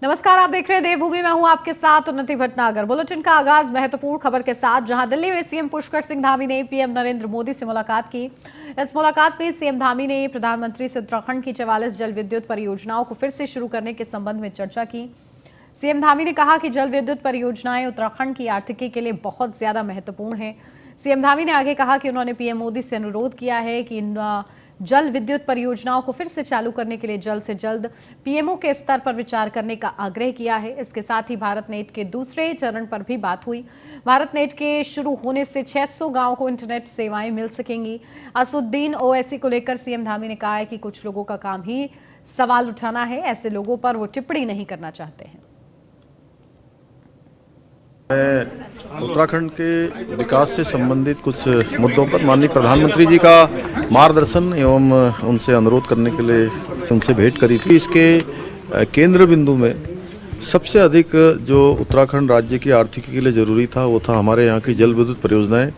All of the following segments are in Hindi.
नमस्कार, आप देख रहे हैं देवभूमि। मैं हूं आपके साथ उन्नति भटनागर। बुलेटिन का आगाज महत्वपूर्ण खबर के साथ, जहां दिल्ली में सीएम पुष्कर सिंह धामी ने पीएम नरेंद्र मोदी से मुलाकात की। इस मुलाकात में सीएम धामी ने प्रधानमंत्री से उत्तराखंड की 44 जल विद्युत परियोजनाओं को फिर से शुरू करने के संबंध में चर्चा की। सीएम धामी ने कहा कि जल विद्युत परियोजनाएं उत्तराखंड की आर्थिकी के लिए बहुत ज्यादा महत्वपूर्ण है। सीएम धामी ने आगे कहा कि उन्होंने पीएम मोदी से अनुरोध किया है कि इन जल विद्युत परियोजनाओं को फिर से चालू करने के लिए जल्द से जल्द पीएमओ के स्तर पर विचार करने का आग्रह किया है। इसके साथ ही भारत नेट के दूसरे चरण पर भी बात हुई। भारत नेट के शुरू होने से 600 गांवों को इंटरनेट सेवाएं मिल सकेंगी। असुद्दीन ओवैसी को लेकर सीएम धामी ने कहा है कि कुछ लोगों का काम ही सवाल उठाना है, ऐसे लोगों पर वो टिप्पणी नहीं करना चाहते हैं। मैं उत्तराखंड के विकास से संबंधित कुछ मुद्दों पर माननीय प्रधानमंत्री जी का मार्गदर्शन एवं उनसे अनुरोध करने के लिए उनसे भेंट करी थी। इसके केंद्र बिंदु में सबसे अधिक जो उत्तराखंड राज्य की आर्थिकी के लिए ज़रूरी था वो था हमारे यहाँ की जल विद्युत परियोजनाएं।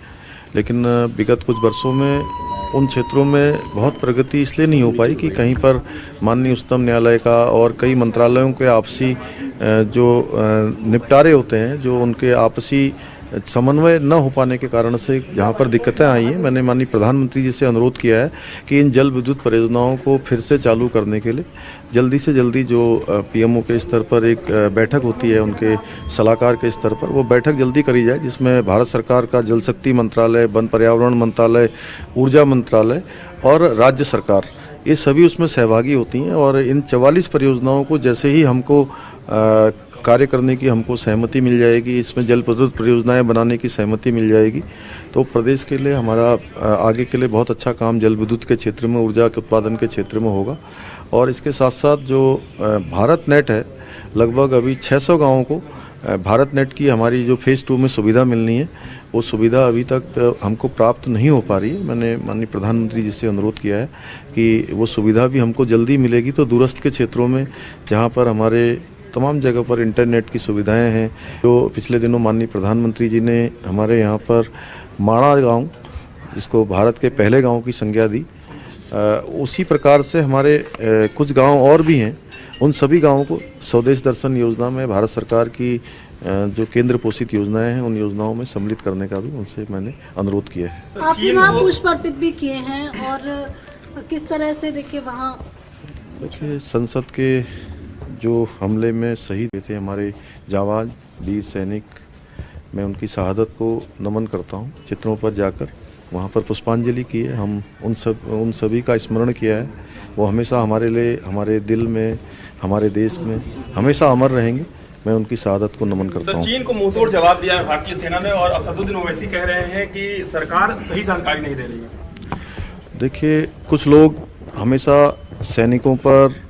लेकिन विगत कुछ वर्षों में उन क्षेत्रों में बहुत प्रगति इसलिए नहीं हो पाई कि कहीं पर माननीय उच्चतम न्यायालय का और कई मंत्रालयों के आपसी जो निपटारे होते हैं, जो उनके आपसी समन्वय न हो पाने के कारण से जहाँ पर दिक्कतें आई हैं, मैंने माननीय प्रधानमंत्री जी से अनुरोध किया है कि इन जल विद्युत परियोजनाओं को फिर से चालू करने के लिए जल्दी से जल्दी जो पीएमओ के स्तर पर एक बैठक होती है, उनके सलाहकार के स्तर पर वो बैठक जल्दी करी जाए, जिसमें भारत सरकार का जल शक्ति मंत्रालय, वन पर्यावरण मंत्रालय, ऊर्जा मंत्रालय और राज्य सरकार, ये सभी उसमें सहभागी होती हैं। और इन 44 परियोजनाओं को जैसे ही हमको कार्य करने की हमको सहमति मिल जाएगी, इसमें जल विद्युत परियोजनाएं बनाने की सहमति मिल जाएगी, तो प्रदेश के लिए हमारा आगे के लिए बहुत अच्छा काम जल विद्युत के क्षेत्र में, ऊर्जा के उत्पादन के क्षेत्र में होगा। और इसके साथ साथ जो भारत नेट है, लगभग अभी 600 गाँवों को भारत नेट की हमारी जो फेज़ 2 में सुविधा मिलनी है, वो सुविधा अभी तक हमको प्राप्त नहीं हो पा रही है। मैंने माननीय प्रधानमंत्री जी से अनुरोध किया है कि वो सुविधा भी हमको जल्दी मिलेगी तो दूरस्थ के क्षेत्रों में, जहाँ पर हमारे तमाम जगह पर इंटरनेट की सुविधाएं हैं, जो पिछले दिनों माननीय प्रधानमंत्री जी ने हमारे यहाँ पर माणा गांव, जिसको भारत के पहले गांव की संज्ञा दी, उसी प्रकार से हमारे कुछ गांव और भी हैं। उन सभी गांवों को स्वदेश दर्शन योजना में भारत सरकार की जो केंद्र पोषित योजनाएं हैं, उन योजनाओं में सम्मिलित करने का भी उनसे मैंने अनुरोध किया है। आपने वहाँ पुष्प अर्पित भी किए हैं, और किस तरह से देखिए संसद के जो हमले में शहीद हुए थे हमारे जाबाज वीर सैनिक, मैं उनकी शहादत को नमन करता हूँ। चित्रों पर जाकर वहाँ पर पुष्पांजलि की है, हम उन सभी का स्मरण किया है। वो हमेशा हमारे लिए, हमारे दिल में, हमारे देश में हमेशा अमर रहेंगे। मैं उनकी शहादत को नमन करता हूँ। चीन को मुंहतोड़ जवाब दिया है भारतीय सेना ने, और असदुद्दीन ओवैसी कह रहे हैं कि सरकार सही जानकारी नहीं दे रही है। देखिए, कुछ लोग हमेशा सैनिकों पर,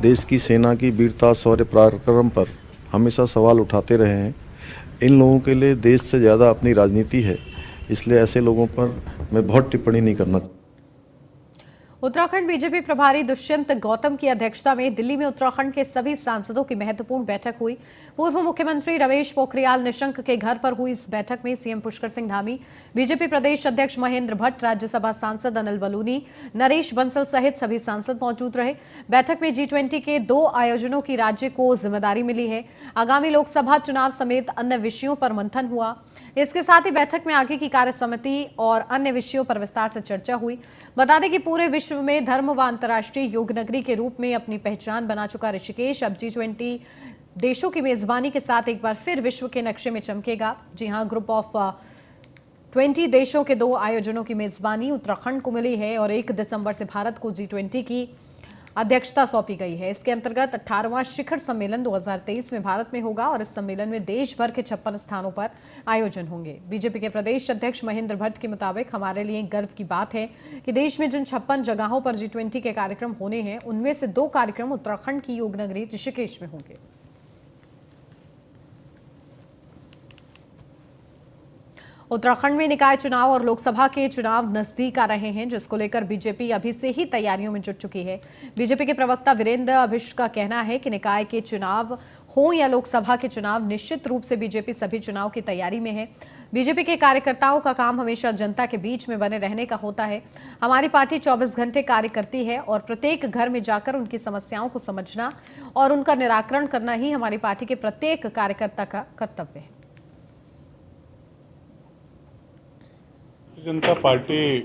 देश की सेना की वीरता, शौर्य, पराक्रम पर हमेशा सवाल उठाते रहे हैं। इन लोगों के लिए देश से ज़्यादा अपनी राजनीति है, इसलिए ऐसे लोगों पर मैं बहुत टिप्पणी नहीं करना। उत्तराखंड बीजेपी प्रभारी दुष्यंत गौतम की अध्यक्षता में दिल्ली में उत्तराखंड के सभी सांसदों की महत्वपूर्ण बैठक हुई। पूर्व मुख्यमंत्री रमेश पोखरियाल निशंक के घर पर हुई इस बैठक में सीएम पुष्कर सिंह धामी, बीजेपी प्रदेश अध्यक्ष महेंद्र भट्ट, राज्यसभा सांसद अनिल बलूनी, नरेश बंसल सहित सभी सांसद मौजूद रहे। बैठक में G20 के 2 आयोजनों की राज्य को जिम्मेदारी मिली है। आगामी लोकसभा चुनाव समेत अन्य विषयों पर मंथन हुआ। इसके साथ ही बैठक में आगे की कार्य समिति और अन्य विषयों पर विस्तार से चर्चा हुई। बता दें कि पूरे विश्व में धर्म व अंतर्राष्ट्रीय योग नगरी के रूप में अपनी पहचान बना चुका ऋषिकेश अब G20 देशों की मेजबानी के साथ एक बार फिर विश्व के नक्शे में चमकेगा। जी हां, ग्रुप ऑफ 20 देशों के 2 आयोजनों की मेजबानी उत्तराखंड को मिली है और 1 दिसंबर से भारत को G20 की अध्यक्षता सौंपी गई है। इसके अंतर्गत 18वां शिखर सम्मेलन 2023 में भारत में होगा और इस सम्मेलन में देश भर के 56 स्थानों पर आयोजन होंगे। बीजेपी के प्रदेश अध्यक्ष महेंद्र भट्ट के मुताबिक हमारे लिए गर्व की बात है कि देश में जिन 56 जगहों पर G20 के कार्यक्रम होने हैं, उनमें से 2 कार्यक्रम उत्तराखंड की योग नगरी ऋषिकेश में होंगे। उत्तराखंड में निकाय चुनाव और लोकसभा के चुनाव नजदीक आ रहे हैं, जिसको लेकर बीजेपी अभी से ही तैयारियों में जुट चुकी है। बीजेपी के प्रवक्ता वीरेंद्र अभिष्ट का कहना है कि निकाय के चुनाव हो या लोकसभा के चुनाव, निश्चित रूप से बीजेपी सभी चुनाव की तैयारी में है। बीजेपी के कार्यकर्ताओं का काम हमेशा जनता के बीच में बने रहने का होता है। हमारी पार्टी 24 घंटे कार्य करती है और प्रत्येक घर में जाकर उनकी समस्याओं को समझना और उनका निराकरण करना ही हमारी पार्टी के प्रत्येक कार्यकर्ता का कर्तव्य है। जनता पार्टी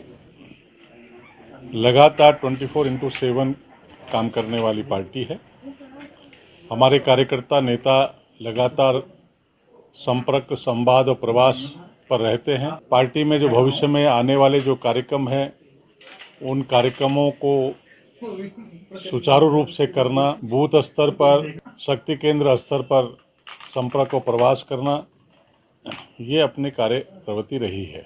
लगातार 24/7 काम करने वाली पार्टी है। हमारे कार्यकर्ता नेता लगातार संपर्क, संवाद और प्रवास पर रहते हैं। पार्टी में जो भविष्य में आने वाले जो कार्यक्रम हैं, उन कार्यक्रमों को सुचारू रूप से करना, बूथ स्तर पर, शक्ति केंद्र स्तर पर संपर्क और प्रवास करना, ये अपनी कार्य प्रवृत्ति रही है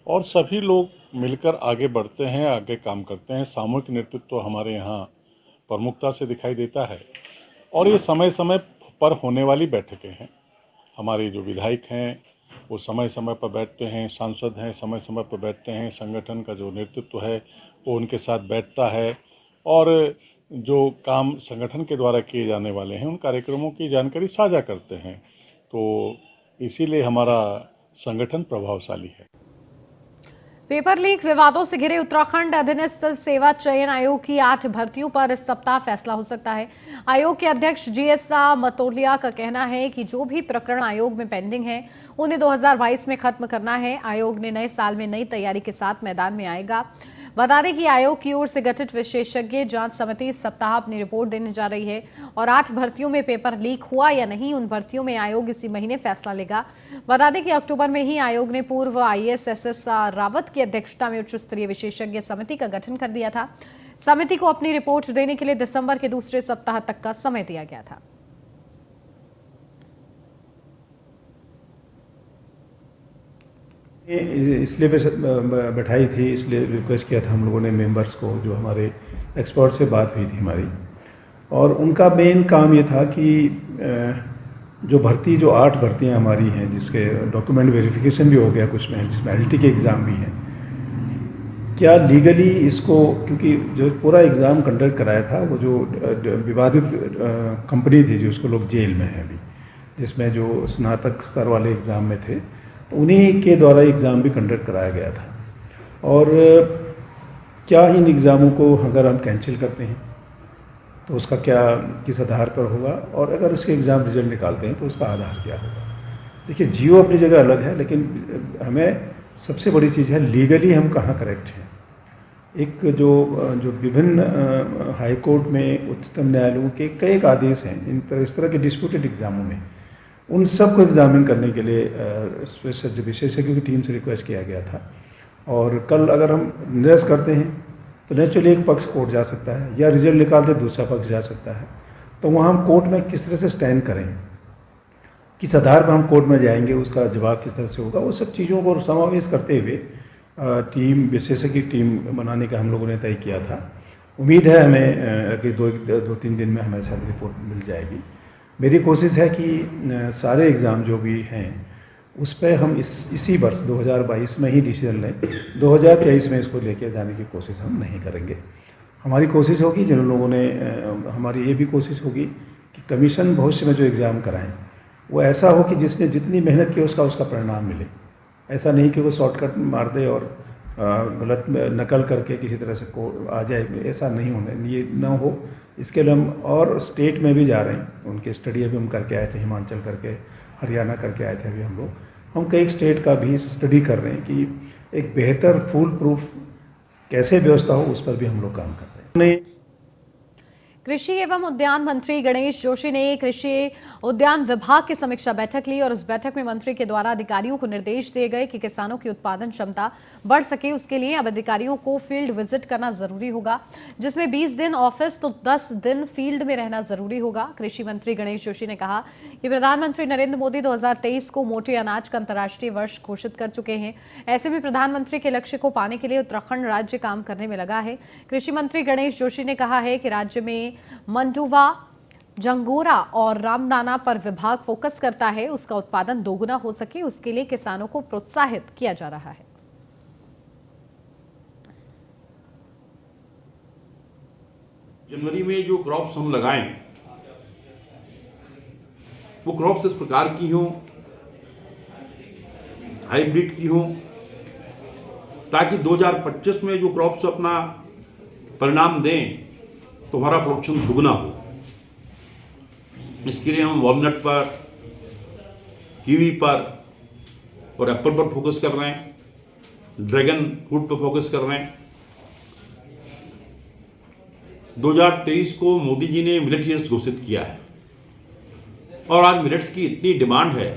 और सभी लोग मिलकर आगे बढ़ते हैं, आगे काम करते हैं। सामूहिक नेतृत्व हमारे यहाँ प्रमुखता से दिखाई देता है और ये समय समय पर होने वाली बैठकें हैं। हमारे जो विधायक हैं वो समय समय पर बैठते हैं, सांसद हैं समय समय पर बैठते हैं, संगठन का जो नेतृत्व है वो उनके साथ बैठता है और जो काम संगठन के द्वारा किए जाने वाले हैं उन कार्यक्रमों की जानकारी साझा करते हैं। तो इसीलिए हमारा संगठन प्रभावशाली है। पेपर लीक विवादों से घिरे उत्तराखंड अधीनस्थ सेवा चयन आयोग की 8 भर्तियों पर इस सप्ताह फैसला हो सकता है। आयोग के अध्यक्ष GS मतोलिया का कहना है कि जो भी प्रकरण आयोग में पेंडिंग है उन्हें 2022 में खत्म करना है। आयोग ने नए साल में नई तैयारी के साथ मैदान में आएगा। बता दें कि आयोग की ओर से गठित विशेषज्ञ जांच समिति इस सप्ताह अपनी रिपोर्ट देने जा रही है और 8 भर्तियों में पेपर लीक हुआ या नहीं, उन भर्तियों में आयोग इसी महीने फैसला लेगा। बता दें कि अक्टूबर में ही आयोग ने पूर्व IAS SS रावत की अध्यक्षता में उच्च स्तरीय विशेषज्ञ समिति का गठन कर दिया था। समिति को अपनी रिपोर्ट देने के लिए दिसंबर के दूसरे सप्ताह तक का समय दिया गया था। इसलिए बैठाई थी, इसलिए रिक्वेस्ट किया था हम लोगों ने मेंबर्स को, जो हमारे एक्सपर्ट से बात हुई थी हमारी, और उनका मेन काम ये था कि जो 8 भर्तियाँ हमारी हैं जिसके डॉक्यूमेंट वेरिफिकेशन भी हो गया कुछ में, जिसमें LT के एग्ज़ाम भी हैं, क्या लीगली इसको, क्योंकि जो पूरा एग्ज़ाम कंडक्ट कराया था वो जो विवादित कंपनी थी जो उसको लोग जेल में है अभी, जिसमें जो स्नातक स्तर वाले एग्ज़ाम में थे, तो उन्हीं के द्वारा एग्ज़ाम भी कंडक्ट कराया गया था। और क्या इन एग्ज़ामों को अगर हम कैंसिल करते हैं तो उसका क्या, किस आधार पर होगा, और अगर इसके एग्ज़ाम रिजल्ट निकालते हैं तो उसका आधार क्या होगा। देखिए, जियो अपनी जगह अलग है, लेकिन हमें सबसे बड़ी चीज़ है लीगली हम कहाँ करेक्ट हैं। एक जो विभिन्न हाई कोर्ट में, उच्चतम न्यायालयों के कई आदेश हैं इस तरह के डिस्प्यूटेड एग्ज़ामों में, उन सब को एग्जामिन करने के लिए विशेषज्ञों की टीम से रिक्वेस्ट किया गया था। और कल अगर हम निरस्त करते हैं तो नेचुरली एक पक्ष कोर्ट जा सकता है, या रिजल्ट निकालते दूसरा पक्ष जा सकता है। तो वहाँ हम कोर्ट में किस तरह से स्टैंड करें, किस आधार पर हम कोर्ट में जाएंगे, उसका जवाब किस तरह से होगा, वो सब चीज़ों को समावेश करते हुए विशेषज्ञ टीम बनाने का हम लोगों ने तय किया था। उम्मीद है हमें कि 2-3 दिन में हमें शायद रिपोर्ट मिल जाएगी। मेरी कोशिश है कि सारे एग्ज़ाम जो भी हैं उस पर हम इसी वर्ष 2022 में ही डिसीजन लें। 2023 में इसको लेके जाने की कोशिश हम नहीं करेंगे। हमारी कोशिश होगी, जिन लोगों ने, हमारी ये भी कोशिश होगी कि कमीशन भविष्य में जो एग्ज़ाम कराएं वो ऐसा हो कि जिसने जितनी मेहनत की उसका परिणाम मिले। ऐसा नहीं कि वो शॉर्टकट मार दे और गलत नकल करके किसी तरह से को आ जाए, ऐसा नहीं होने, ये ना हो। इसके लिए हम और स्टेट में भी जा रहे हैं, उनके स्टडी अभी हम करके आए थे, हिमाचल करके, हरियाणा करके आए थे अभी हम लोग। हम कई स्टेट का भी स्टडी कर रहे हैं कि एक बेहतर फुल प्रूफ कैसे व्यवस्था हो, उस पर भी हम लोग काम कर रहे हैं। कृषि एवं उद्यान मंत्री गणेश जोशी ने कृषि उद्यान विभाग की समीक्षा बैठक ली और इस बैठक में मंत्री के द्वारा अधिकारियों को निर्देश दिए गए कि किसानों की उत्पादन क्षमता बढ़ सके, उसके लिए अब अधिकारियों को फील्ड विजिट करना जरूरी होगा, जिसमें 20 दिन ऑफिस तो 10 दिन फील्ड में रहना जरूरी होगा। कृषि मंत्री गणेश जोशी ने कहा कि प्रधानमंत्री नरेंद्र मोदी 2023 को मोटे अनाज का अंतर्राष्ट्रीय वर्ष घोषित कर चुके हैं। ऐसे में प्रधानमंत्री के लक्ष्य को पाने के लिए उत्तराखंड राज्य काम करने में लगा है। कृषि मंत्री गणेश जोशी ने कहा है कि राज्य में मंडुवा, जंगोरा और रामदाना पर विभाग फोकस करता है, उसका उत्पादन दोगुना हो सके उसके लिए किसानों को प्रोत्साहित किया जा रहा है। जनवरी में जो क्रॉप्स हम लगाएं वो क्रॉप्स इस प्रकार की हों, हाइब्रिड की हों, ताकि 2025 में जो क्रॉप्स अपना परिणाम दें तो हमारा प्रोडक्शन दुगना हो। इसके लिए हम वॉलनट पर, कीवी पर और एप्पल पर फोकस कर रहे हैं, ड्रैगन फ्रूट पर फोकस कर रहे हैं। 2023 को मोदी जी ने मिलेट ईयर्स घोषित किया है और आज मिलेट्स की इतनी डिमांड है।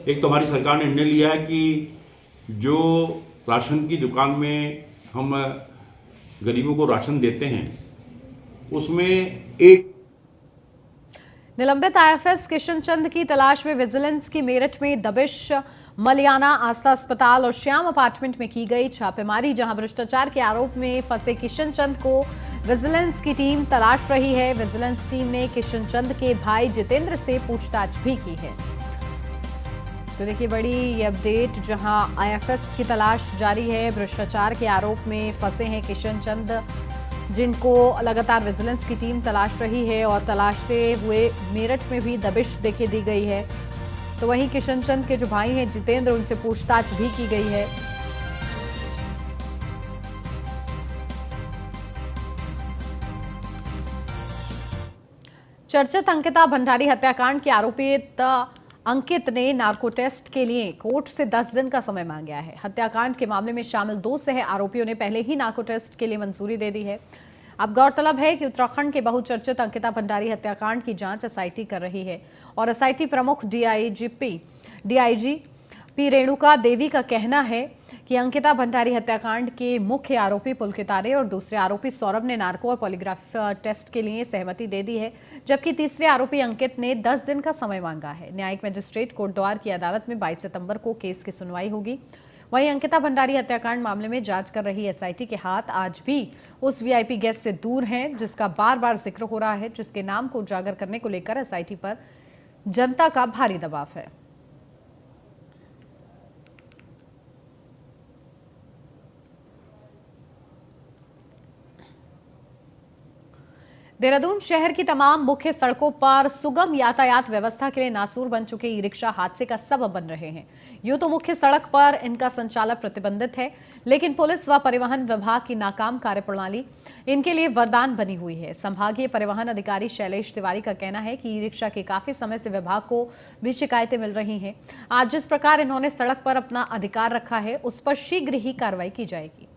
एक तो हमारी सरकार ने निर्णय लिया है कि जो राशन की दुकान में हम गरीबों को राशन देते हैं उसमें एक निलंबित आईएफएस किशन चंद की तलाश में विजिलेंस की मेरठ में दबिश, मलियाना, आस्था अस्पताल और श्याम अपार्टमेंट में की गई छापेमारी, जहां भ्रष्टाचार के आरोप में फंसे किशन चंद को विजिलेंस की टीम तलाश रही है। विजिलेंस टीम ने किशन चंद के भाई जितेंद्र से पूछताछ भी की है। तो देखिए बड़ी ये अपडेट, जहां आईएफएस की तलाश जारी है। भ्रष्टाचार के आरोप में फंसे हैं किशन चंद, जिनको लगातार विजिलेंस की टीम तलाश रही है और तलाशते हुए मेरठ में भी दबिश देखे दी गई है। तो वहीं किशन चंद के जो भाई हैं जितेंद्र, उनसे पूछताछ भी की गई है। चर्चित अंकिता भंडारी हत्याकांड के आरोपित अंकित ने नार्को टेस्ट के लिए कोर्ट से 10 दिन का समय मांगा है। हत्याकांड के मामले में शामिल 2 सह आरोपियों ने पहले ही नार्को टेस्ट के लिए मंजूरी दे दी है। अब गौरतलब है कि उत्तराखंड के बहुचर्चित अंकिता भंडारी हत्याकांड की जांच एसआईटी कर रही है और एसआईटी प्रमुख डीआईजी पी रेणुका देवी का कहना है कि अंकिता भंडारी हत्याकांड के मुख्य आरोपी पुलकित आर्य और दूसरे आरोपी सौरभ ने नार्को और पॉलीग्राफ टेस्ट के लिए सहमति दे दी है, जबकि तीसरे आरोपी अंकित ने 10 दिन का समय मांगा है। न्यायिक मजिस्ट्रेट कोटद्वार की अदालत में 22 सितंबर को केस की सुनवाई होगी। वहीं अंकिता भंडारी हत्याकांड मामले में जांच कर रही एसआईटी के हाथ आज भी उस वीआईपी गेस्ट से दूर हैं जिसका बार बार जिक्र हो रहा है, जिसके नाम को उजागर करने को लेकर एसआईटी पर जनता का भारी दबाव है। देहरादून शहर की तमाम मुख्य सड़कों पर सुगम यातायात व्यवस्था के लिए नासूर बन चुके ई रिक्शा हादसे का सबब बन रहे हैं। यूं तो मुख्य सड़क पर इनका संचालन प्रतिबंधित है, लेकिन पुलिस व परिवहन विभाग की नाकाम कार्यप्रणाली इनके लिए वरदान बनी हुई है। संभागीय परिवहन अधिकारी शैलेश तिवारी का कहना है कि ई रिक्शा के काफी समय से विभाग को भी शिकायतें मिल रही हैं। आज जिस प्रकार इन्होंने सड़क पर अपना अधिकार रखा है, उस पर शीघ्र ही कार्रवाई की जाएगी।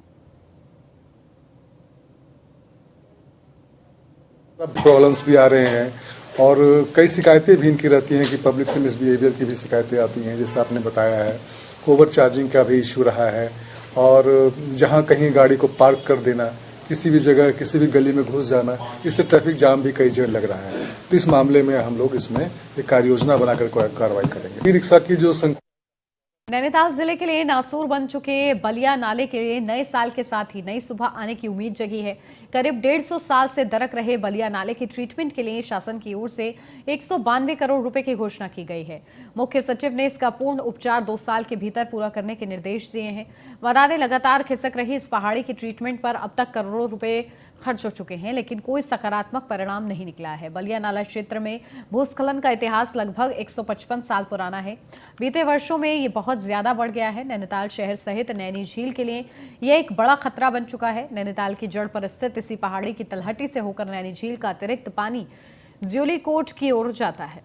प्रॉब्लम्स भी आ रहे हैं और कई शिकायतें भी इनकी रहती हैं कि पब्लिक से मिसबिहेवियर की भी शिकायतें आती हैं, जैसे आपने बताया है। ओवर चार्जिंग का भी इशू रहा है और जहां कहीं गाड़ी को पार्क कर देना, किसी भी जगह किसी भी गली में घुस जाना, इससे ट्रैफिक जाम भी कई जगह लग रहा है। तो इस मामले में हम लोग इसमें एक कार्य योजना बनाकर कार्रवाई करेंगे। ई रिक्शा की जो नैनीताल जिले के लिए नासूर बन चुके बलिया नाले के लिए नए साल के साथ ही नई सुबह आने की उम्मीद जगी है। करीब 150 साल से दरक रहे बलिया नाले के ट्रीटमेंट के लिए शासन की ओर से 192 करोड़ रुपए की घोषणा की गई है। मुख्य सचिव ने इसका पूर्ण उपचार 2 साल के भीतर पूरा करने के निर्देश दिए हैं। वनारे लगातार खिसक रही इस पहाड़ी के ट्रीटमेंट पर अब तक करोड़ों रुपए खर्च हो चुके हैं, लेकिन कोई सकारात्मक परिणाम नहीं निकला है। बलिया नाला क्षेत्र में भूस्खलन का इतिहास लगभग 155 साल पुराना है। बीते वर्षों में ये बहुत ज्यादा बढ़ गया है। नैनीताल शहर सहित नैनी झील के लिए यह एक बड़ा खतरा बन चुका है। नैनीताल की जड़ पर स्थित इसी पहाड़ी की तलहटी से होकर नैनी झील का अतिरिक्त पानी ज्योली कोट की ओर जाता है।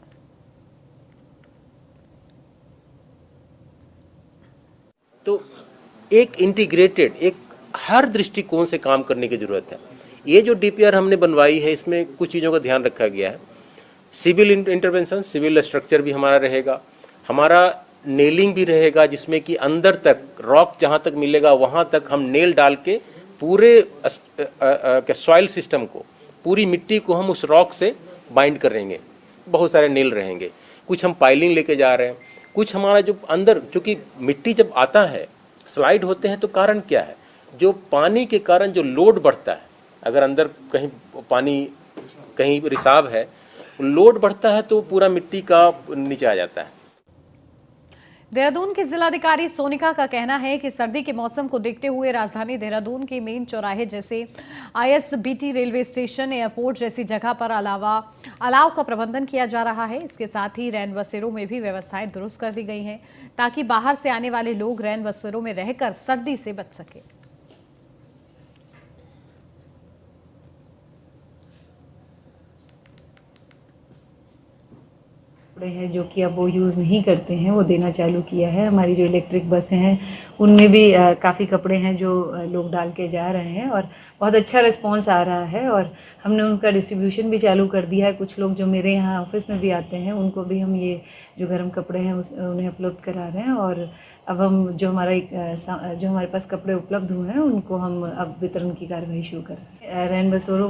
तो एक इंटीग्रेटेड, एक हर दृष्टिकोण से काम करने की जरूरत है। ये जो डीपीआर हमने बनवाई है, इसमें कुछ चीज़ों का ध्यान रखा गया है। सिविल इंटरवेंशन, सिविल स्ट्रक्चर भी हमारा रहेगा, हमारा नेलिंग भी रहेगा, जिसमें कि अंदर तक रॉक जहाँ तक मिलेगा वहाँ तक हम नेल डाल के पूरे सॉइल सिस्टम को, पूरी मिट्टी को हम उस रॉक से बाइंड करेंगे। बहुत सारे नेल रहेंगे। कुछ हम पाइलिंग लेके जा रहे हैं, कुछ हमारा जो अंदर, क्योंकि मिट्टी जब आता है, स्लाइड होते हैं, तो कारण क्या है? जो पानी के कारण जो लोड बढ़ता है, अगर अंदर कहीं पानी, कहीं रिसाव है, लोड बढ़ता है तो पूरा मिट्टी का नीचे आ जाता है। देहरादून की जिलाधिकारी सोनिका का कहना है कि सर्दी के मौसम को देखते हुए राजधानी देहरादून के मेन चौराहे जैसे आईएसबीटी रेलवे स्टेशन, एयरपोर्ट जैसी जगह पर अलाव का प्रबंधन किया जा रहा है। इसके साथ ही रैन बसेरों में भी व्यवस्थाएं दुरुस्त कर दी गई हैं ताकि बाहर से आने वाले लोग रैन बसेरों में रहकर सर्दी से बच सके। हैं जो कि अब वो यूज़ नहीं करते हैं, वो देना चालू किया है। हमारी जो इलेक्ट्रिक बसें हैं उनमें भी काफ़ी कपड़े हैं जो लोग डाल के जा रहे हैं और बहुत अच्छा रिस्पांस आ रहा है और हमने उनका डिस्ट्रीब्यूशन भी चालू कर दिया है। कुछ लोग जो मेरे यहाँ ऑफिस में भी आते हैं उनको भी हम ये जो गर्म कपड़े हैं उन्हें उपलब्ध करा रहे हैं और अब हम जो हमारे पास कपड़े उपलब्ध हुए हैं उनको हम अब वितरण की कार्रवाई शुरू कर रहे हैं। रैन बसेरों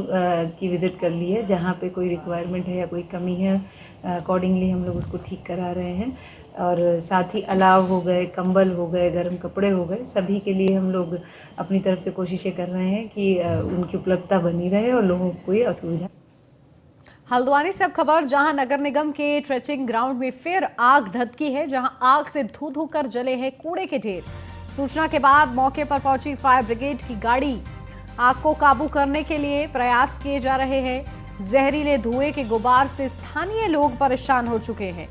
की विज़िट कर ली है, जहाँ पे कोई रिक्वायरमेंट है या कोई कमी है अकॉर्डिंगली हम लोग उसको ठीक करा रहे हैं और साथ ही अलाव हो गए, कंबल हो गए, गर्म कपड़े हो गए, सभी के लिए हम लोग अपनी तरफ से कोशिशें कर रहे हैं कि उनकी उपलब्धता बनी रहे और लोगों को कोई असुविधा। हल्द्वानी से अब खबर, जहां नगर निगम के ट्रेचिंग ग्राउंड में फिर आग धधकी है, जहां आग से धू कर जले हैं कूड़े के ढेर। सूचना के बाद मौके पर पहुंची फायर ब्रिगेड की गाड़ी, आग को काबू करने के लिए प्रयास किए जा रहे हैं। जहरीले धुएं के गुबार से स्थानीय लोग परेशान हो चुके हैं।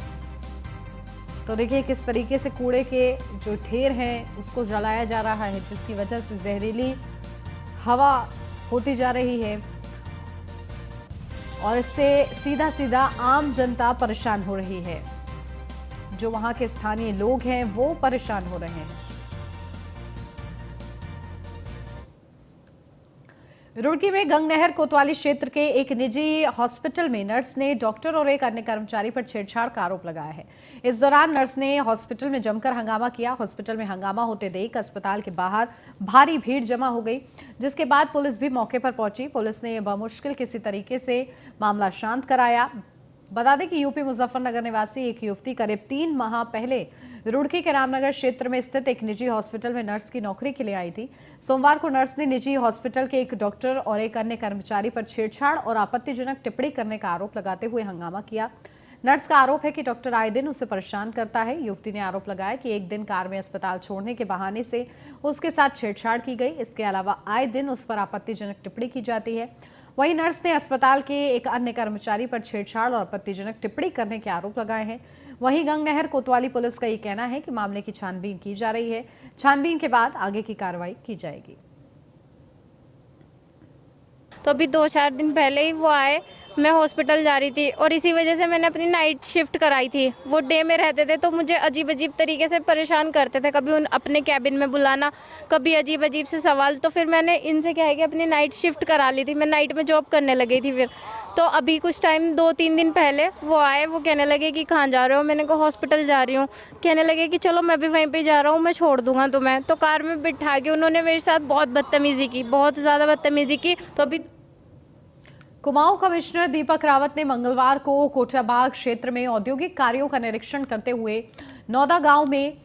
तो देखिए किस तरीके से कूड़े के जो ढेर हैं उसको जलाया जा रहा है, जिसकी वजह से जहरीली हवा होती जा रही है और इससे सीधा आम जनता परेशान हो रही है। जो वहां के स्थानीय लोग हैं वो परेशान हो रहे हैं। रुड़की में गंगनहर कोतवाली क्षेत्र के एक निजी हॉस्पिटल में नर्स ने डॉक्टर और एक अन्य कर्मचारी पर छेड़छाड़ का आरोप लगाया है। इस दौरान नर्स ने हॉस्पिटल में जमकर हंगामा किया। हॉस्पिटल में हंगामा होते देख अस्पताल के बाहर भारी भीड़ जमा हो गई, जिसके बाद पुलिस भी मौके पर पहुंची। पुलिस ने बमुश्किल किसी तरीके से मामला शांत कराया। बता दें कि यूपी मुजफ्फरनगर निवासी एक युवती करीब 3 माह पहले रुड़की के रामनगर क्षेत्र में स्थित एक निजी हॉस्पिटल में नर्स की नौकरी के लिए आई थी। सोमवार को नर्स ने निजी हॉस्पिटल के एक डॉक्टर और एक अन्य कर्मचारी पर छेड़छाड़ और आपत्तिजनक टिप्पणी करने का आरोप लगाते हुए हंगामा किया। नर्स का आरोप है कि डॉक्टर आए दिन उसे परेशान करता है। युवती ने आरोप लगाया कि एक दिन कार में अस्पताल छोड़ने के बहाने से उसके साथ छेड़छाड़ की गई। इसके अलावा आए दिन उस पर आपत्तिजनक टिप्पणी की जाती है। वहीं नर्स ने अस्पताल के एक अन्य कर्मचारी पर छेड़छाड़ और आपत्तिजनक टिप्पणी करने के आरोप लगाए हैं। वहीं गंगनहर कोतवाली पुलिस का ये कहना है कि मामले की छानबीन की जा रही है। छानबीन के बाद आगे की कार्रवाई की जाएगी। तो अभी 2-4 दिन पहले ही वो आए, मैं हॉस्पिटल जा रही थी और इसी वजह से मैंने अपनी नाइट शिफ्ट कराई थी। वो डे में रहते थे तो मुझे अजीब अजीब तरीके से परेशान करते थे, कभी उन अपने कैबिन में बुलाना, कभी अजीब अजीब से सवाल। तो फिर मैंने इनसे क्या है कि अपनी नाइट शिफ्ट करा ली थी। मैं नाइट में जॉब करने लगी थी फिर। तो अभी कुछ टाइम 2-3 दिन पहले वो आए, वो कहने लगे कि कहाँ जा रहे हो? मैंने कहा हॉस्पिटल जा रही हूँ। कहने लगे कि चलो मैं भी वहीं पर जा रहा हूँ, मैं छोड़ दूंगा तुम्हें। तो कार में बिठा के उन्होंने मेरे साथ बहुत बदतमीजी की, बहुत ज़्यादा बदतमीजी की। तो अभी कुमाऊं कमिश्नर दीपक रावत ने मंगलवार को कोटाबाग क्षेत्र में औद्योगिक कार्यों का निरीक्षण करते हुए नौदा गांव में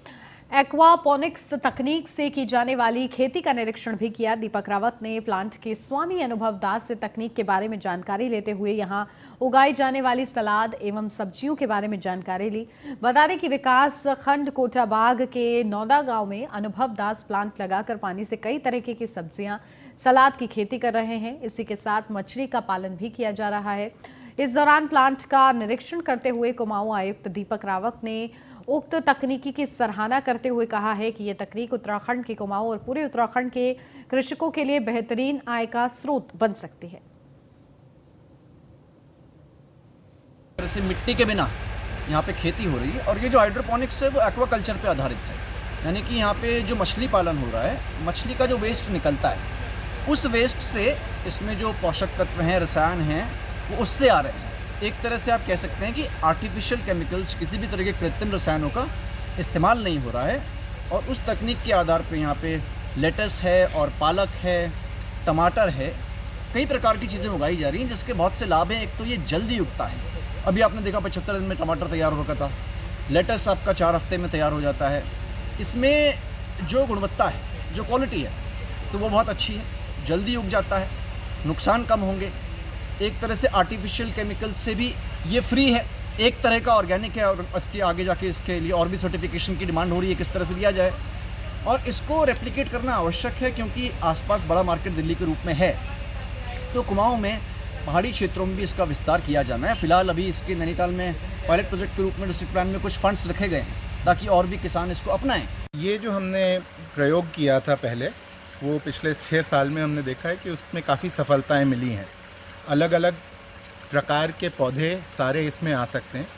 एक्वापोनिक्स तकनीक से की जाने वाली खेती का निरीक्षण भी किया। दीपक रावत ने प्लांट के स्वामी अनुभव दास से तकनीक के बारे में जानकारी लेते हुए यहां उगाई जाने वाली सलाद एवं सब्जियों के बारे में जानकारी ली। बता दें कि विकास खंड कोटाबाग के नौदा गांव में अनुभव दास प्लांट लगाकर पानी से कई तरीके की सब्जियां, सलाद की खेती कर रहे हैं। इसी के साथ मछली का पालन भी किया जा रहा है। इस दौरान प्लांट का निरीक्षण करते हुए कुमाऊं आयुक्त दीपक रावत ने उक्त तकनीकी की सराहना करते हुए कहा है कि यह तकनीक उत्तराखंड के कुमाऊं और पूरे उत्तराखंड के कृषकों के लिए बेहतरीन आय का स्रोत बन सकती है। से मिट्टी के बिना यहाँ पे खेती हो रही है और ये जो हाइड्रोपोनिक्स है वो एक्वाकल्चर पे आधारित है, यानी कि यहाँ पे जो मछली पालन हो रहा है, मछली का जो वेस्ट निकलता है उस वेस्ट से इसमें जो पोषक तत्व हैं, रसायन हैं, वो उससे आ रहे हैं। एक तरह से आप कह सकते हैं कि आर्टिफिशियल केमिकल्स, किसी भी तरह के कृत्रिम रसायनों का इस्तेमाल नहीं हो रहा है और उस तकनीक के आधार पे यहाँ पे लेटस है और पालक है, टमाटर है, कई प्रकार की चीज़ें उगाई जा रही हैं जिसके बहुत से लाभ हैं। एक तो ये जल्दी उगता है, अभी आपने देखा 75 दिन में टमाटर तैयार हो रखा था। लेटस आपका 4 हफ्ते में तैयार हो जाता है। इसमें जो गुणवत्ता है, जो क्वालिटी है, तो वो बहुत अच्छी है, जल्दी उग जाता है, नुकसान कम होंगे। एक तरह से आर्टिफिशियल केमिकल से भी ये फ्री है, एक तरह का ऑर्गेनिक है और इसके आगे जाके इसके लिए और भी सर्टिफिकेशन की डिमांड हो रही है, किस तरह से लिया जाए और इसको रेप्लिकेट करना आवश्यक है क्योंकि आसपास बड़ा मार्केट दिल्ली के रूप में है। तो कुमाऊं में पहाड़ी क्षेत्रों में भी इसका विस्तार किया जाना है। फिलहाल अभी इसके नैनीताल में पायलट प्रोजेक्ट के रूप में डिस्ट्रिक्ट प्लान में कुछ फंड्स रखे गए हैं ताकि और भी किसान इसको अपनाएं। ये जो हमने प्रयोग किया था पहले, वो पिछले 6 साल में हमने देखा है कि उसमें काफ़ी सफलताएं मिली हैं। अलग अलग प्रकार के पौधे सारे इसमें आ सकते हैं।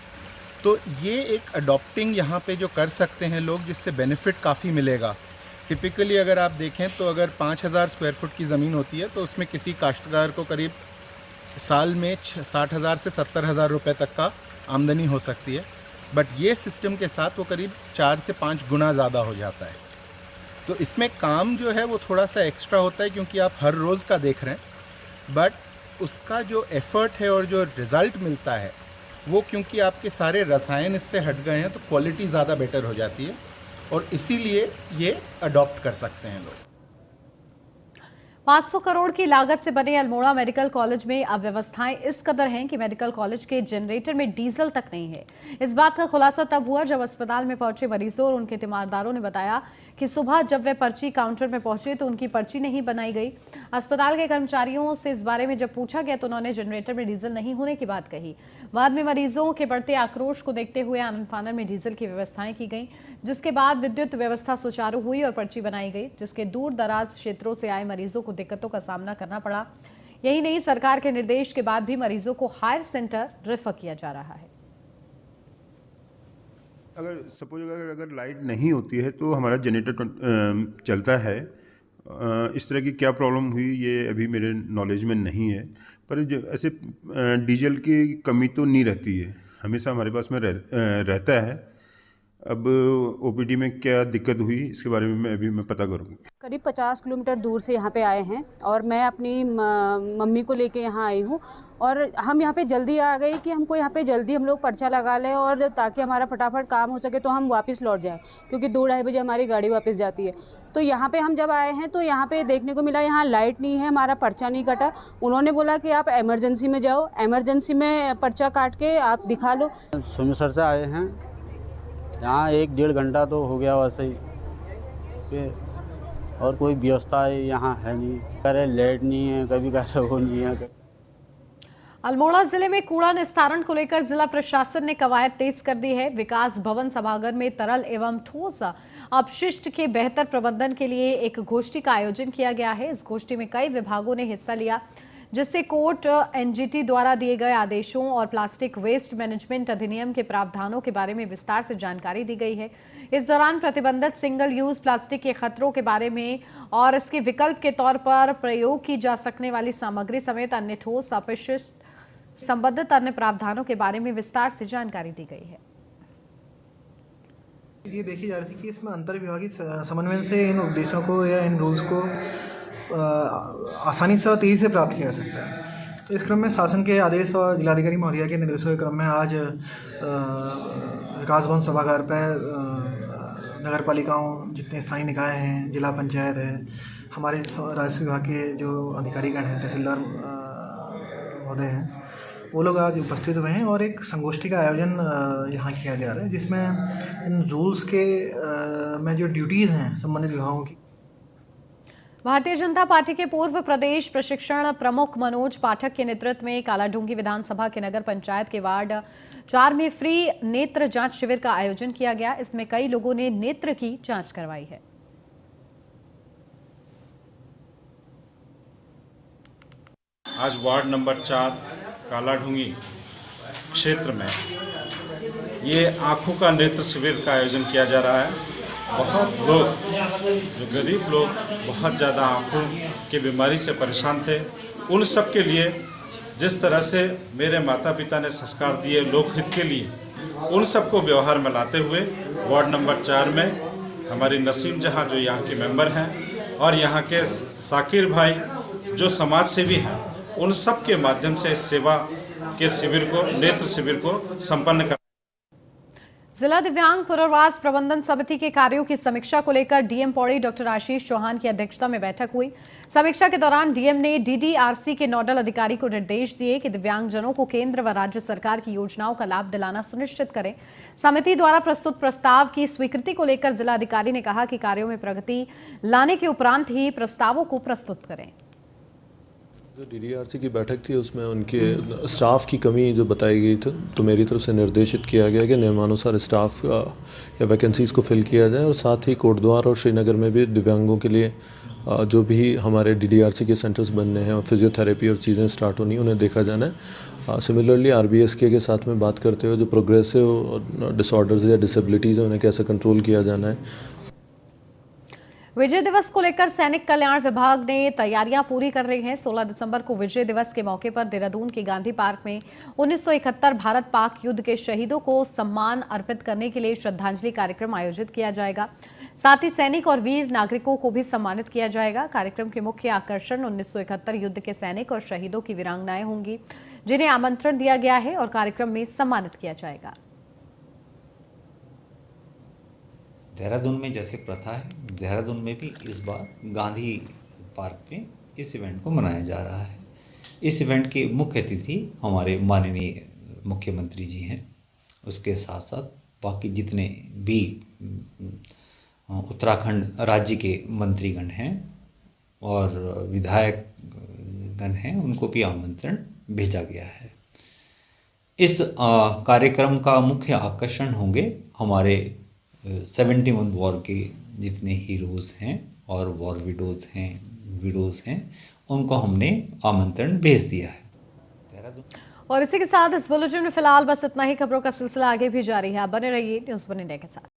तो ये एक अडॉप्टिंग यहाँ पे जो कर सकते हैं लोग, जिससे बेनिफिट काफ़ी मिलेगा। टिपिकली अगर आप देखें तो अगर 5000 स्क्वायर फुट की ज़मीन होती है तो उसमें किसी काश्तकार को करीब साल में 60,000 से 70,000 रुपये तक का आमदनी हो सकती है। बट ये सिस्टम के साथ वो करीब 4 से 5 गुना ज़्यादा हो जाता है। तो इसमें काम जो है वो थोड़ा सा एक्स्ट्रा होता है क्योंकि आप हर रोज़ का देख रहे हैं, बट उसका जो एफ़र्ट है और जो रिज़ल्ट मिलता है वो, क्योंकि आपके सारे रसायन इससे हट गए हैं तो क्वालिटी ज़्यादा बेटर हो जाती है और इसीलिए ये अडॉप्ट कर सकते हैं लोग। 500 करोड़ की लागत से बने अल्मोड़ा मेडिकल कॉलेज में अव्यवस्थाएं इस कदर हैं कि मेडिकल कॉलेज के जनरेटर में डीजल तक नहीं है। इस बात का खुलासा तब हुआ जब अस्पताल में पहुंचे मरीजों और उनके तीमारदारों ने बताया कि सुबह जब वे पर्ची काउंटर में पहुंचे तो उनकी पर्ची नहीं बनाई गई। अस्पताल के कर्मचारियों से इस बारे में जब पूछा गया तो उन्होंने जनरेटर में डीजल नहीं होने की बात कही। बाद में मरीजों के बढ़ते आक्रोश को देखते हुए आनन फानन में डीजल की व्यवस्थाएं की गई, जिसके बाद विद्युत व्यवस्था सुचारू हुई और पर्ची बनाई गई, जिसके दूर दराज क्षेत्रों से आए मरीजों को दिक्कतों का सामना करना पड़ा। यही नहीं, सरकार के निर्देश के बाद भी मरीजों को हायर सेंटर रेफर किया जा रहा है। अगर सपोज अगर लाइट नहीं होती है तो हमारा जनरेटर चलता है। इस तरह की क्या प्रॉब्लम हुई ये अभी मेरे नॉलेज में नहीं है, पर ऐसे डीजल की कमी तो नहीं रहती है, हमेशा हमारे पास में रहता है। अब ओपीडी में क्या दिक्कत हुई इसके बारे में मैं पता करूँगा। करीब 50 किलोमीटर दूर से यहाँ पे आए हैं और मैं अपनी मम्मी को लेके यहाँ आई हूँ और हम यहाँ पे जल्दी आ गए कि हमको यहाँ पे जल्दी हम लोग पर्चा लगा लें और ताकि हमारा फटाफट काम हो सके तो हम वापस लौट जाएं, क्योंकि 2-2:30 बजे हमारी गाड़ी वापस जाती है। तो यहाँ पे हम जब आए हैं तो यहाँ पे देखने को मिला यहाँ लाइट नहीं है, हमारा पर्चा नहीं कटा। उन्होंने बोला कि आप एमरजेंसी में जाओ, एमरजेंसी में पर्चा काट के आप दिखा लो। सोमेश्वर से आए हैं, यहाँ 1-1.5 घंटा तो हो गया वैसे ही, और कोई व्यवस्था यहाँ है नहीं। कह रहे लेट नहीं है, कभी कह रहे वो नहीं है। अल्मोड़ा जिले में कूड़ा निस्तारण को लेकर जिला प्रशासन ने कवायद तेज कर दी है। विकास भवन सभागार में तरल एवं ठोस अपशिष्ट के बेहतर प्रबंधन के लिए एक गोष्ठी का आयोजन किया गया है। इस गोष्ठी में कई विभागों ने हिस्सा लिया, जिससे कोर्ट एनजीटी द्वारा दिए गए आदेशों और प्लास्टिक वेस्ट मैनेजमेंट अधिनियम के प्रावधानों के बारे में विस्तार से जानकारी दी गई है। इस दौरान प्रतिबंधित सिंगल यूज प्लास्टिक के खतरों के बारे में और इसके विकल्प के तौर पर प्रयोग की जा सकने वाली सामग्री समेत अन्य ठोस अपशिष्ट संबंधित अन्य प्रावधानों के बारे में विस्तार से जानकारी दी गई है। ये देखी जा रही थी कि इसमें अंतर्विभागीय समन्वय से इन उद्देश्यों को या इन रूल्स को आसानी से और तेज़ी से प्राप्त किया जा सकता है। तो इस क्रम में शासन के आदेश और जिलाधिकारी महोदया के निर्देशों के क्रम में आज विकास भवन सभागार पर नगर पालिकाओं, जितने स्थानीय निकाय हैं, जिला पंचायत है, हमारे राजस्व विभाग के जो अधिकारीगण हैं, तहसीलदार महोदय हैं, वो लोग आज उपस्थित हुए हैं और एक संगोष्ठी का आयोजन यहाँ किया जा रहा है, जिसमें इन रूल्स के में जो ड्यूटीज़ हैं संबंधित विभागों की। भारतीय जनता पार्टी के पूर्व प्रदेश प्रशिक्षण प्रमुख मनोज पाठक के नेतृत्व में कालाढूंगी विधानसभा के नगर पंचायत के वार्ड 4 में फ्री नेत्र जांच शिविर का आयोजन किया गया। इसमें कई लोगों ने नेत्र की जांच करवाई है। आज वार्ड नंबर 4 कालाढूंगी क्षेत्र में ये आँखों का नेत्र शिविर का आयोजन किया जा रहा है। बहुत लोग, जो गरीब लोग बहुत ज़्यादा आँखों की बीमारी से परेशान थे, उन सब के लिए जिस तरह से मेरे माता पिता ने संस्कार दिए लोकहित के लिए, उन सबको व्यवहार में लाते हुए वार्ड नंबर 4 में हमारी नसीम जहां जो यहाँ के मेंबर हैं और यहाँ के साकिर भाई जो समाज सेवी हैं, उन सब के माध्यम से इस सेवा के शिविर को, नेत्र शिविर को संपन्न कर जिला दिव्यांग पुनर्वास प्रबंधन समिति के कार्यों की समीक्षा को लेकर डीएम पौड़ी डॉक्टर आशीष चौहान की अध्यक्षता में बैठक हुई। समीक्षा के दौरान डीएम ने डीडीआरसी के नोडल अधिकारी को निर्देश दिए कि दिव्यांगजनों को केंद्र व राज्य सरकार की योजनाओं का लाभ दिलाना सुनिश्चित करें। समिति द्वारा प्रस्तुत प्रस्ताव की स्वीकृति को लेकर जिलाधिकारी ने कहा कि कार्यों में प्रगति लाने के उपरांत ही प्रस्तावों को प्रस्तुत करें। जो डीडीआरसी की बैठक थी उसमें उनके स्टाफ की कमी जो बताई गई थी, तो मेरी तरफ से निर्देशित किया गया कि नियमानुसार स्टाफ या वैकेंसीज़ को फिल किया जाए और साथ ही कोटद्वार और श्रीनगर में भी दिव्यांगों के लिए जो भी हमारे डीडीआरसी के सेंटर्स बनने हैं और फिजियोथेरेपी और चीज़ें स्टार्ट होनी उन्हें देखा जाना है। सिमिलरली आरबीएसके के साथ में बात करते हुए जो प्रोग्रेसिव डिसऑर्डर्स या डिसेबिलिटीज़ हैं उन्हें कैसे कंट्रोल किया जाना है। विजय दिवस को लेकर सैनिक कल्याण विभाग ने तैयारियां पूरी कर रही हैं। 16 दिसंबर को विजय दिवस के मौके पर देहरादून के गांधी पार्क में 1971 भारत पाक युद्ध के शहीदों को सम्मान अर्पित करने के लिए श्रद्धांजलि कार्यक्रम आयोजित किया जाएगा। साथ ही सैनिक और वीर नागरिकों को भी सम्मानित किया जाएगा। कार्यक्रम के मुख्य आकर्षण 1971 युद्ध के सैनिक और शहीदों की वीरांगनाएं होंगी, जिन्हें आमंत्रण दिया गया है और कार्यक्रम में सम्मानित किया जाएगा। देहरादून में जैसे प्रथा है, देहरादून में भी इस बार गांधी पार्क में इस इवेंट को मनाया जा रहा है। इस इवेंट के मुख्य अतिथि हमारे माननीय मुख्यमंत्री जी हैं। उसके साथ साथ बाकी जितने भी उत्तराखंड राज्य के मंत्रीगण हैं और विधायकगण हैं, उनको भी आमंत्रण भेजा गया है। इस कार्यक्रम का मुख्य आकर्षण होंगे हमारे 71 वॉर के जितने हीरोज़ हैं और वॉर विडोज़ हैं, उनको हमने आमंत्रण भेज दिया है। और इसी के साथ इस बुलेटिन में फिलहाल बस इतना ही। खबरों का सिलसिला आगे भी जारी है। आप बने रहिए न्यूज़ 1 इंडिया के साथ।